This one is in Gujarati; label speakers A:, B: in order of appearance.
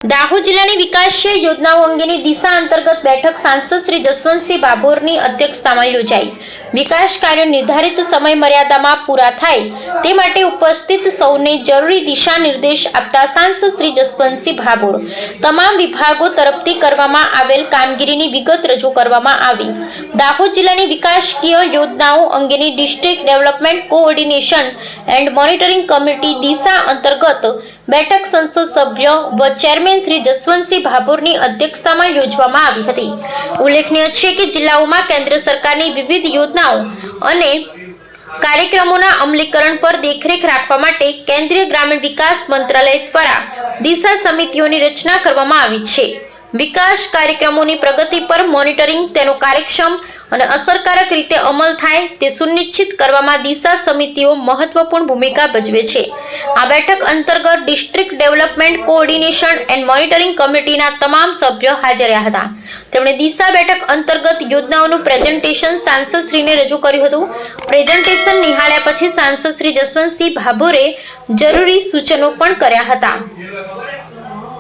A: દાહોદ જિલ્લાની વિકાસશીલ યોજનાઓ અંગેની દિશા અંતર્ગત બેઠક સાંસદ શ્રી જસવંતસિંહ ભાભોરની અધ્યક્ષતામાં યોજાઈ। વિકાસ કાર્યો નિર્ધારિત સમય મર્યાદામાં પૂરા થાય તે માટે ઉપસ્થિત સૌને જરૂરી દિશા નિર્દેશ આપતા સાંસદ શ્રી જસવંતસિંહ ભાભોર તમામ વિભાગો તરફથી કરવામાં આવેલ કામગીરીની વિગત રજૂ કરવામાં આવી। દાહોદ જિલ્લાની વિકાસકીય યોજનાઓ અંગેની district development coordination and monitoring committee Disha અંતર્ગત બેઠક સંસદ સભ્ય વ ચેરમેન શ્રી જસવંતસિંહ ભાભોરની અધ્યક્ષતામાં યોજવામાં આવી હતી। ઉલ્લેખનીય છે કે જિલ્લાઓમાં કેન્દ્ર સરકારની વિવિધ યોજનાઓ અને કાર્યક્રમોના અમલીકરણ પર દેખરેખ રાખવા માટે કેન્દ્રીય ગ્રામીણ વિકાસ મંત્રાલય દ્વારા દિશા સમિતિઓની રચના કરવામાં આવી છે। વિકાસ કાર્યક્રમોની પ્રગતિ પર મોનિટરિંગ, તેનો કાર્યક્ષમ અને અસરકારક રીતે અમલ થાય તે સુનિશ્ચિત કરવામાં દિશા સમિતિઓ મહત્વપૂર્ણ ભૂમિકા ભજવે છે। આ બેઠક અંતર્ગત district development coordination and monitoring કમિટીના તમામ સભ્યો હાજર રહ્યા હતા। તેમણે દિશા બેઠક અંતર્ગત યોજનાઓનું પ્રેઝન્ટેશન સાંસદશ્રીને રજૂ કર્યું હતું। પ્રેઝન્ટેશન નિહાળ્યા પછી સાંસદ શ્રી જસવંતસિંહ ભાભોરે જરૂરી સૂચનો પણ કર્યા હતા।